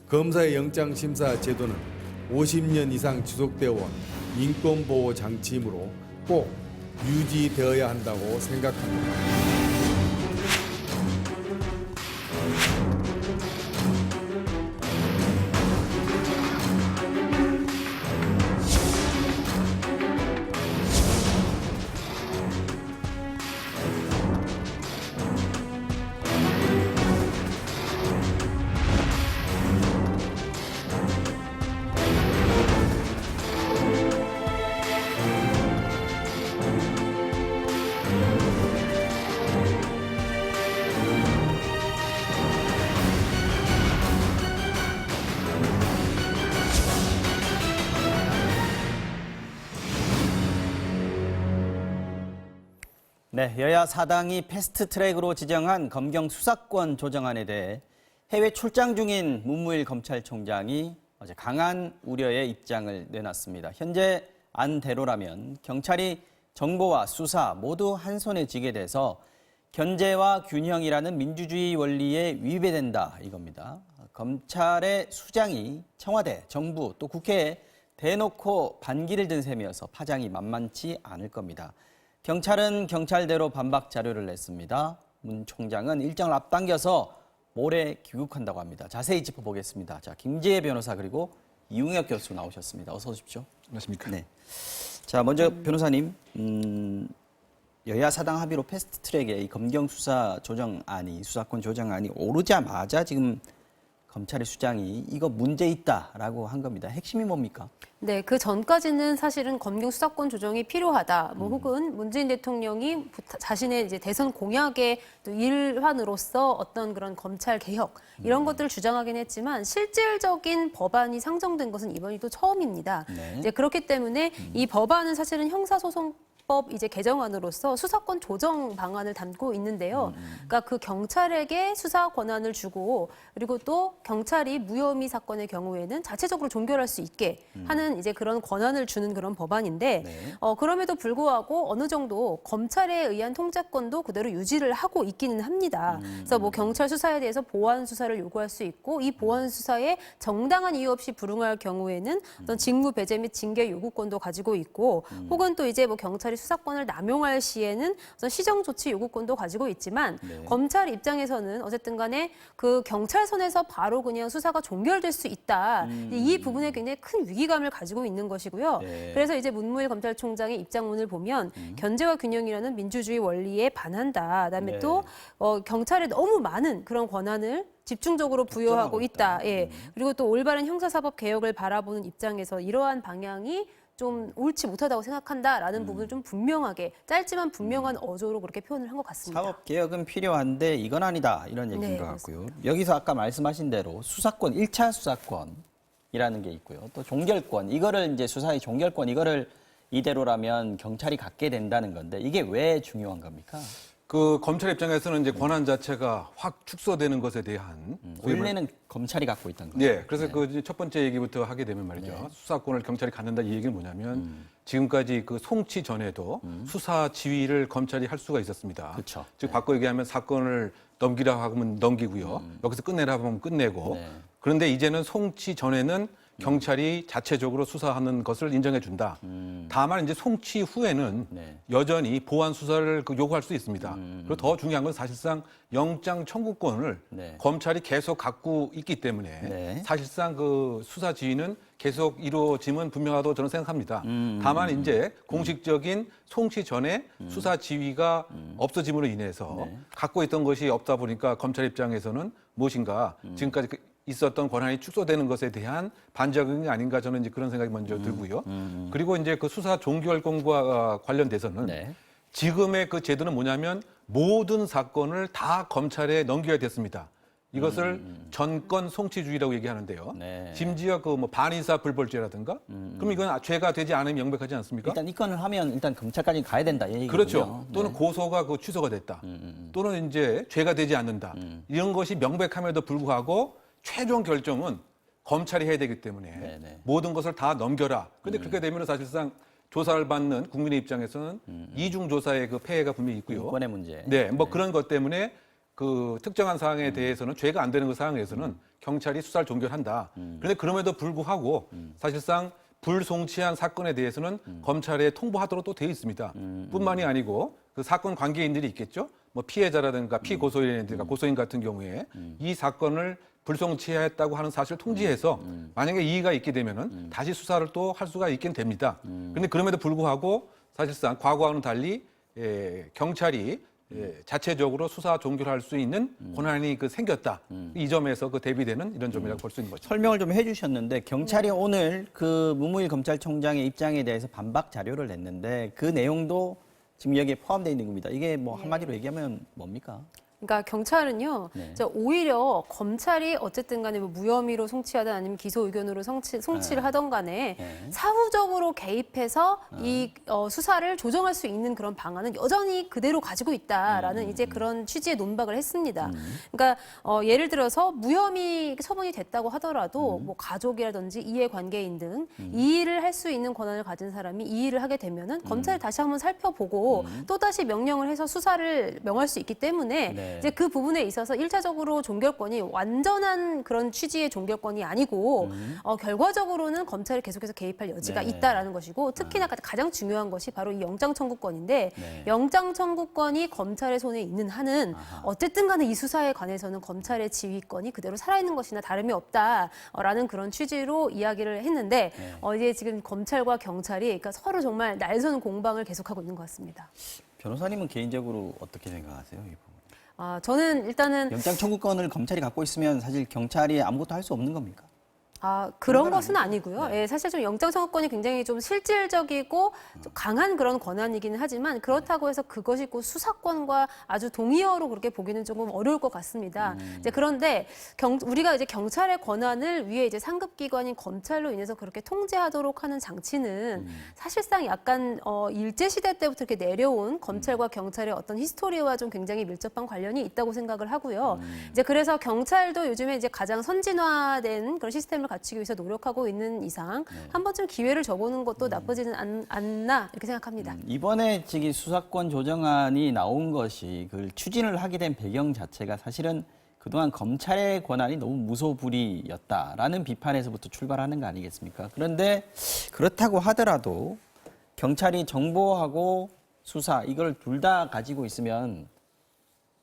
검사의 영장심사 제도는 50년 이상 지속되어 온 인권보호 장치이므로 꼭 유지되어야 한다고 생각합니다. 네, 여야 사당이 패스트트랙으로 지정한 검경 수사권 조정안에 대해 해외 출장 중인 문무일 검찰총장이 어제 강한 우려의 입장을 내놨습니다. 현재 안대로라면 경찰이 정보와 수사 모두 한 손에 쥐게 돼서 견제와 균형이라는 민주주의 원리에 위배된다 이겁니다. 검찰의 수장이 청와대, 정부 또 국회에 대놓고 반기를 든 셈이어서 파장이 만만치 않을 겁니다. 경찰은 경찰대로 반박 자료를 냈습니다. 문 총장은 일정을 앞당겨서 모레 귀국한다고 합니다. 자세히 짚어보겠습니다. 자, 김지혜 변호사 그리고 이웅혁 교수 나오셨습니다. 어서 오십시오. 안녕하십니까. 네. 자, 먼저 변호사님, 여야 사당 합의로 패스트트랙에 이 검경 수사 조정안이 수사권 조정안이 오르자마자 지금 검찰의 수장이 이거 문제 있다라고 한 겁니다. 핵심이 뭡니까? 네, 그 전까지는 사실은 검경 수사권 조정이 필요하다. 혹은 문재인 대통령이 자신의 이제 대선 공약의 또 일환으로서 어떤 그런 검찰 개혁 이런 것들을 주장하긴 했지만 실질적인 법안이 상정된 것은 이번이 또 처음입니다. 네. 이제 그렇기 때문에 이 법안은 사실은 형사소송 법 이제 개정안으로서 수사권 조정 방안을 담고 있는데요. 그러니까 그 경찰에게 수사 권한을 주고 그리고 또 경찰이 무혐의 사건의 경우에는 자체적으로 종결할 수 있게 하는 이제 그런 권한을 주는 그런 법안인데 네. 그럼에도 불구하고 어느 정도 검찰에 의한 통제권도 그대로 유지를 하고 있기는 합니다. 그래서 뭐 경찰 수사에 대해서 보완 수사를 요구할 수 있고 이 보완 수사에 정당한 이유 없이 불응할 경우에는 어떤 직무 배제 및 징계 요구권도 가지고 있고 혹은 또 이제 뭐 경찰이 수사권을 남용할 시에는 어떤 시정 조치 요구권도 가지고 있지만 네. 검찰 입장에서는 어쨌든 간에 그 경찰선에서 바로 그냥 수사가 종결될 수 있다. 이 부분에 굉장히 큰 위기감을 가지고 있는 것이고요. 네. 그래서 이제 문무일 검찰총장의 입장문을 보면 견제와 균형이라는 민주주의 원리에 반한다. 그다음에 네. 또 경찰에 너무 많은 그런 권한을 집중적으로 부여하고 있다. 예. 그리고 또 올바른 형사사법 개혁을 바라보는 입장에서 이러한 방향이 좀 옳지 못하다고 생각한다라는 부분을 좀 분명하게 짧지만 분명한 어조로 그렇게 표현을 한 것 같습니다. 사법 개혁은 필요한데 이건 아니다 이런 얘기인 네, 것 같고요. 여기서 아까 말씀하신 대로 수사권 1차 수사권이라는 게 있고요. 또 종결권 이거를 이제 수사의 종결권 이거를 이대로라면 경찰이 갖게 된다는 건데 이게 왜 중요한 겁니까? 그 검찰 입장에서는 이제 권한 자체가 확 축소되는 것에 대한 원래는 검찰이 갖고 있던 거예요. 네, 그래서 그 첫 번째 얘기부터 하게 되면 말이죠. 수사권을 경찰이 갖는다 이 얘기는 뭐냐면 지금까지 그 송치 전에도 수사 지휘를 검찰이 할 수가 있었습니다. 그렇죠. 즉 바꿔 얘기하면 사건을 넘기라 하면 넘기고요. 여기서 끝내라 하면 끝내고. 네. 그런데 이제는 송치 전에는 경찰이 자체적으로 수사하는 것을 인정해 준다. 다만 이제 송치 후에는 네. 여전히 보완 수사를 요구할 수 있습니다. 그리고 더 중요한 건 사실상 영장 청구권을 네. 검찰이 계속 갖고 있기 때문에 네. 사실상 그 수사 지휘는 계속 이루어짐은 분명하다고 저는 생각합니다. 다만 이제 공식적인 송치 전에 수사 지휘가 없어짐으로 인해서 네. 갖고 있던 것이 없다 보니까 검찰 입장에서는 무엇인가 지금까지 있었던 권한이 축소되는 것에 대한 반작용이 아닌가 저는 이제 그런 생각이 먼저 들고요. 그리고 이제 그 수사 종결권과 관련돼서는 네. 지금의 그 제도는 뭐냐면 모든 사건을 다 검찰에 넘겨야 됐습니다. 이것을 전권 송치주의라고 얘기하는데요. 네. 심지어 그 뭐 반의사 불벌죄라든가 그럼 이건 죄가 되지 않으면 명백하지 않습니까? 일단 이 건을 하면 일단 검찰까지 가야 된다 이 얘기군요. 그렇죠. 또는 고소가 그 취소가 됐다. 또는 이제 죄가 되지 않는다. 이런 것이 명백함에도 불구하고 최종 결정은 검찰이 해야 되기 때문에 네네. 모든 것을 다 넘겨라. 그런데 그렇게 되면 사실상 조사를 받는 국민의 입장에서는 이중 조사의 그 폐해가 분명히 있고요. 인권의 문제. 네, 뭐 그런 것 때문에 그 특정한 사항에 대해서는 죄가 안 되는 그 사항에서는 경찰이 수사를 종결한다. 그런데 그럼에도 불구하고 사실상 불송치한 사건에 대해서는 검찰에 통보하도록 또 되어 있습니다. 뿐만이 아니고 그 사건 관계인들이 있겠죠. 뭐 피해자라든가 피고소인이라든가 고소인 같은 경우에 이 사건을 불송치했다고 하는 사실을 통지해서 만약에 이의가 있게 되면은 다시 수사를 또 할 수가 있긴 됩니다. 그런데 그럼에도 불구하고 사실상 과거와는 달리 경찰이 자체적으로 수사 종결할 수 있는 권한이 생겼다. 이 점에서 대비되는 이런 점이라고 볼 수 있는 거죠. 설명을 좀 해주셨는데 경찰이 오늘 그 문무일 검찰총장의 입장에 대해서 반박 자료를 냈는데 그 내용도 지금 여기에 포함되어 있는 겁니다. 이게 뭐 한마디로 얘기하면 뭡니까? 그러니까 경찰은요, 오히려 검찰이 어쨌든 간에 뭐 무혐의로 송치하든 아니면 기소 의견으로 송치를 하던 간에 사후적으로 개입해서 이 수사를 조정할 수 있는 그런 방안은 여전히 그대로 가지고 있다라는 이제 그런 취지의 논박을 했습니다. 그러니까 예를 들어서 무혐의 처분이 됐다고 하더라도 뭐 가족이라든지 이해관계인 등 이의를 할 수 있는 권한을 가진 사람이 이의를 하게 되면은 검찰이 다시 한번 살펴보고 또 다시 명령을 해서 수사를 명할 수 있기 때문에 이제 그 부분에 있어서 1차적으로 종결권이 완전한 그런 취지의 종결권이 아니고 결과적으로는 검찰이 계속해서 개입할 여지가 있다라는 것이고 특히나 가장 중요한 것이 바로 이 영장 청구권인데 영장 청구권이 검찰의 손에 있는 한은 어쨌든 간에 이 수사에 관해서는 검찰의 지휘권이 그대로 살아있는 것이나 다름이 없다라는 그런 취지로 이야기를 했는데 이제 지금 검찰과 경찰이 그러니까 서로 정말 날서는 공방을 계속하고 있는 것 같습니다. 변호사님은 개인적으로 어떻게 생각하세요? 이 부분? 저는 일단은 영장 청구권을 검찰이 갖고 있으면 사실 경찰이 아무것도 할 수 없는 겁니까? 그런 것은 아니고요. 예, 사실 좀 영장 청구권이 굉장히 좀 실질적이고 좀 강한 그런 권한이기는 하지만 그렇다고 해서 그것이 꼭 수사권과 아주 동의어로 그렇게 보기는 조금 어려울 것 같습니다. 이제 그런데 우리가 이제 경찰의 권한을 위에 이제 상급 기관인 검찰로 인해서 그렇게 통제하도록 하는 장치는 사실상 약간 일제 시대 때부터 이렇게 내려온 검찰과 경찰의 어떤 히스토리와 좀 굉장히 밀접한 관련이 있다고 생각을 하고요. 이제 그래서 경찰도 요즘에 이제 가장 선진화된 그런 시스템을 갖추기 위해서 노력하고 있는 이상 한 번쯤 기회를 줘보는 것도 나쁘지는 않나 이렇게 생각합니다. 이번에 지금 수사권 조정안이 나온 것이 그 추진을 하게 된 배경 자체가 사실은 그동안 검찰의 권한이 너무 무소불위였다라는 비판에서부터 출발하는 거 아니겠습니까? 그런데 그렇다고 하더라도 경찰이 정보하고 수사 이걸 둘 다 가지고 있으면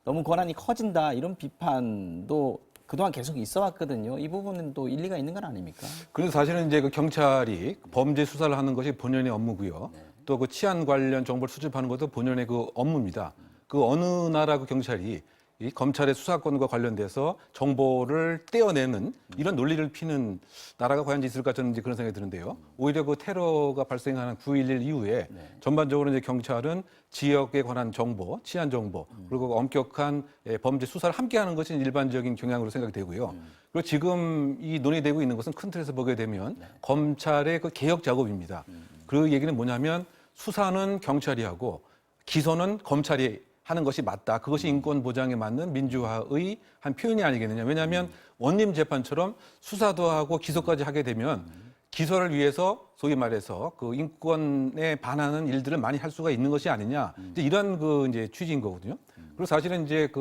너무 권한이 커진다 이런 비판도 그동안 계속 있어 왔거든요. 이 부분은 또 일리가 있는 건 아닙니까? 그래서 사실은 이제 경찰이 범죄 수사를 하는 것이 본연의 업무고요. 또 치안 관련 정보를 수집하는 것도 본연의 업무입니다. 어느 나라 경찰이 이 검찰의 수사권과 관련돼서 정보를 떼어내는 이런 논리를 피는 나라가 과연 있을까 저는 이제 그런 생각이 드는데요. 오히려 테러가 발생하는 9.11 이후에 전반적으로 이제 경찰은 지역에 관한 정보, 치안 정보, 그리고 엄격한 범죄 수사를 함께하는 것이 일반적인 경향으로 생각이 되고요. 그리고 지금 이 논의되고 있는 것은 큰 틀에서 보게 되면 검찰의 개혁 작업입니다. 그 얘기는 뭐냐면 수사는 경찰이 하고 기소는 검찰이 하는 것이 맞다. 그것이 인권 보장에 맞는 민주화의 한 표현이 아니겠느냐. 왜냐하면 원님 재판처럼 수사도 하고 기소까지 하게 되면 기소를 위해서 소위 말해서 인권에 반하는 일들을 많이 할 수가 있는 것이 아니냐. 이제 이런 이제 취지인 거거든요. 그리고 사실은 이제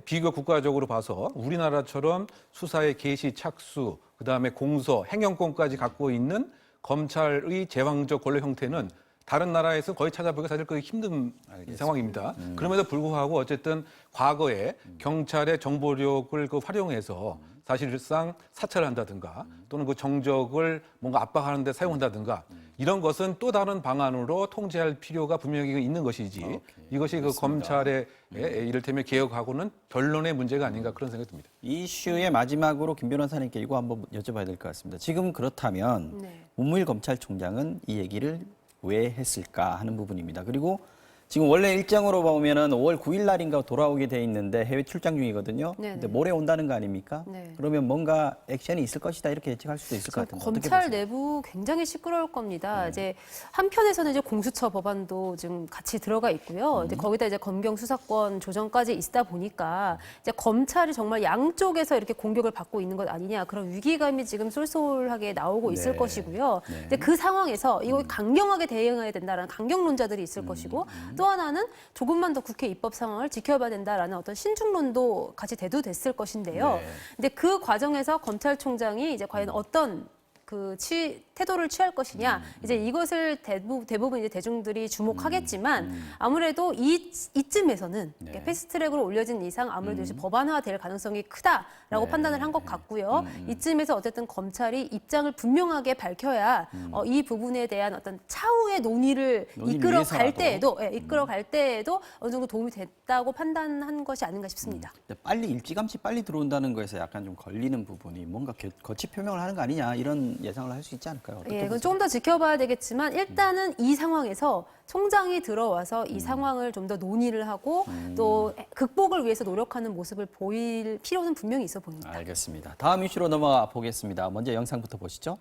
비교 국가적으로 봐서 우리나라처럼 수사의 개시, 착수, 그다음에 공소, 행정권까지 갖고 있는 검찰의 제왕적 권력 형태는 다른 나라에서 거의 찾아보기가 사실 힘든 상황입니다. 그럼에도 불구하고 어쨌든 과거에 경찰의 정보력을 활용해서 사실상 사찰을 한다든가 또는 정적을 뭔가 압박하는 데 사용한다든가 이런 것은 또 다른 방안으로 통제할 필요가 분명히 있는 것이지 이것이 검찰의 이를테면 개혁하고는 결론의 문제가 아닌가 그런 생각이 듭니다. 이슈의 마지막으로 김 변호사님께 이거 한번 여쭤봐야 될 것 같습니다. 지금 그렇다면 문무일 검찰총장은 이 얘기를 왜 했을까 하는 부분입니다. 그리고 지금 원래 일정으로 보면은 5월 9일 날인가 돌아오게 돼 있는데 해외 출장 중이거든요. 근데 모레 온다는 거 아닙니까? 그러면 뭔가 액션이 있을 것이다 이렇게 예측할 수도 있을 것 같은데. 검찰 내부 굉장히 시끄러울 겁니다. 이제 한편에서는 이제 공수처 법안도 지금 같이 들어가 있고요. 이제 거기다 이제 검경 수사권 조정까지 있다 보니까 이제 검찰이 정말 양쪽에서 이렇게 공격을 받고 있는 것 아니냐 그런 위기감이 지금 쏠쏠하게 나오고 있을 것이고요. 이제 그 상황에서 이거 강경하게 대응해야 된다라는 강경론자들이 있을 것이고 또 하나는 조금만 더 국회 입법 상황을 지켜봐야 된다라는 어떤 신중론도 같이 대두됐을 것인데요. 네. 근데 그 과정에서 검찰총장이 이제 과연 어떤 태도를 취할 것이냐, 이제 이것을 대부분 이제 대중들이 주목하겠지만 아무래도 이쯤에서는 네. 패스트트랙으로 올려진 이상 아무래도 이제 법안화될 가능성이 크다라고 네. 판단을 한 것 같고요. 이쯤에서 어쨌든 검찰이 입장을 분명하게 밝혀야 이 부분에 대한 어떤 차후의 논의를 위해서라도. 이끌어갈 때에도 어느 정도 도움이 됐다고 판단한 것이 아닌가 싶습니다. 근데 빨리 일찌감치 빨리 들어온다는 거에서 약간 좀 걸리는 부분이 뭔가 거치 표명을 하는 거 아니냐 이런 예상을 할 수 있지 않을까요? 어떻게 예, 그건 보세요? 조금 더 지켜봐야 되겠지만 일단은 이 상황에서 총장이 들어와서 이 상황을 좀 더 논의를 하고 또 극복을 위해서 노력하는 모습을 보일 필요는 분명히 있어 보입니다. 알겠습니다. 다음 이슈로 넘어가 보겠습니다. 먼저 영상부터 보시죠.